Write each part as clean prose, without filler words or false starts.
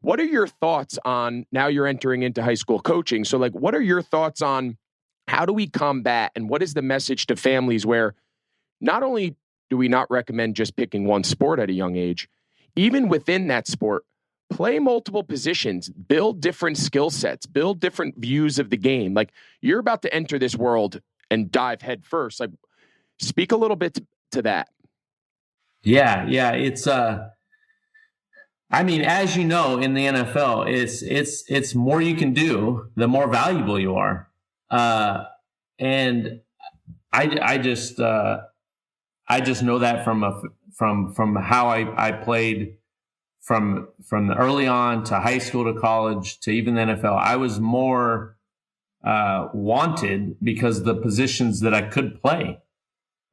What are your thoughts on, now you're entering into high school coaching, so like what are your thoughts on how do we combat and what is the message to families where not only do we not recommend just picking one sport at a young age, even within that sport, play multiple positions, build different skill sets, build different views of the game. Like you're about to enter this world and dive head first. Like speak a little bit to that. Yeah. It's, I mean, as you know, in the NFL, it's more you can do, the more valuable you are. And I just know that from how I played from the early on to high school to college to even the NFL. I was more wanted because of the positions that I could play,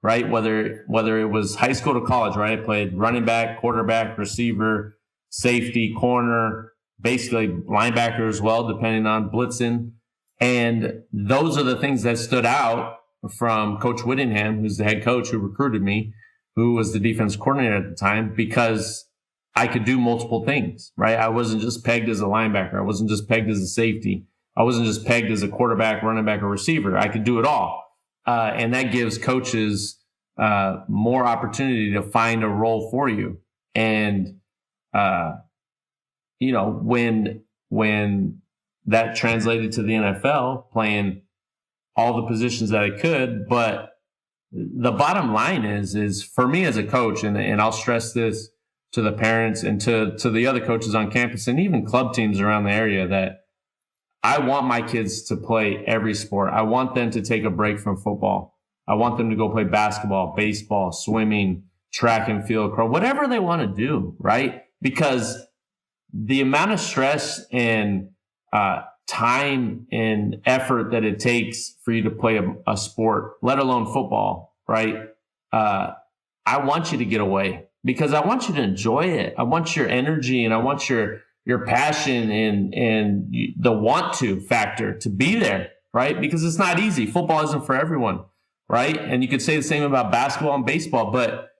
right? Whether it was high school to college, right? I played running back, quarterback, receiver, safety, corner, basically linebacker as well, depending on blitzing. And those are the things that stood out from Coach Whittingham, who's the head coach who recruited me, who was the defense coordinator at the time, because I could do multiple things, right? I wasn't just pegged as a linebacker. I wasn't just pegged as a safety. I wasn't just pegged as a quarterback, running back, or receiver. I could do it all. And that gives coaches more opportunity to find a role for you. And, when that translated to the NFL, playing all the positions that I could, but the bottom line is for me as a coach, and I'll stress this to the parents and to the other coaches on campus and even club teams around the area, that I want my kids to play every sport. I want them to take a break from football. I want them to go play basketball, baseball, swimming, track and field, whatever they want to do, right? Because the amount of stress and time and effort that it takes for you to play a sport, let alone football, right? I want you to get away because I want you to enjoy it. I want your energy and I want your passion and the want to factor to be there, right? Because it's not easy. Football isn't for everyone, right? And you could say the same about basketball and baseball, but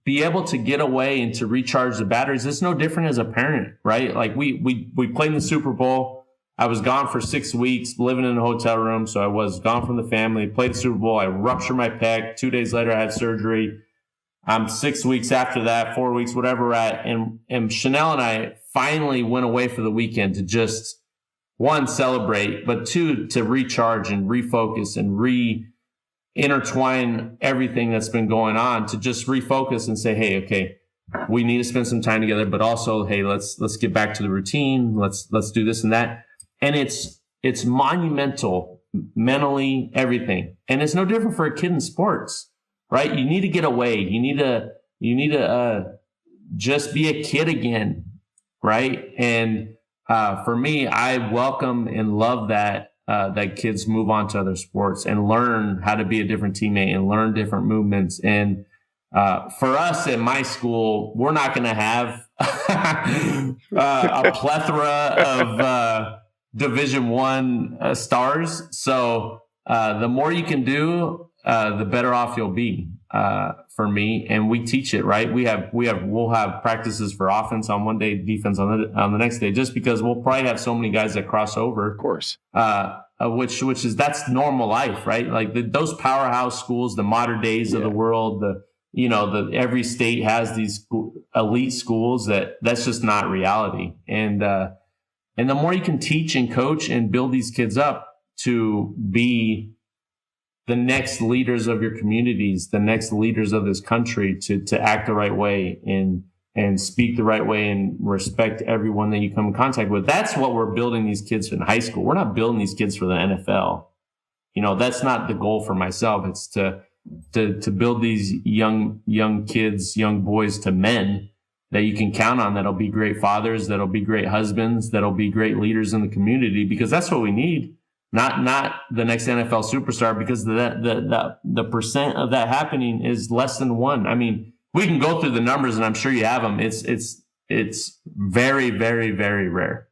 be able to get away and to recharge the batteries. It's no different as a parent, right? Like we played in the Super Bowl. I was gone for 6 weeks, living in a hotel room. So I was gone from the family, played the Super Bowl. I ruptured my pec. 2 days later, I had surgery. 6 weeks after that, 4 weeks, whatever we're at. And Chanel and I finally went away for the weekend to just, one, celebrate, but two, to recharge and refocus and intertwine everything that's been going on, to just refocus and say, hey, okay, we need to spend some time together, but also, hey, let's get back to the routine. Let's do this and that. And it's monumental, mentally, everything. And it's no different for a kid in sports, right? You need to get away. You need to just be a kid again, right? And for me, I welcome and love that kids move on to other sports and learn how to be a different teammate and learn different movements. And for us at my school, we're not going to have a plethora of Division I stars. So the more you can do, the better off you'll be for me. And we teach it, right? We'll have practices for offense on one day, defense on the next day, just because we'll probably have so many guys that cross over. Of course. Which is, that's normal life, right? Like those powerhouse schools, the modern days of the world, every state has these elite schools that's just not reality. And the more you can teach and coach and build these kids up to be the next leaders of your communities, the next leaders of this country, to act the right way and speak the right way and respect everyone that you come in contact with. That's what we're building these kids in high school. We're not building these kids for the NFL. That's not the goal for myself. It's to build these young kids, young boys to men that you can count on, that'll be great fathers, that'll be great husbands, that'll be great leaders in the community, because that's what we need. Not the next NFL superstar, because the percent of that happening is less than one. I mean, we can go through the numbers and I'm sure you have them. It's very, very, very rare.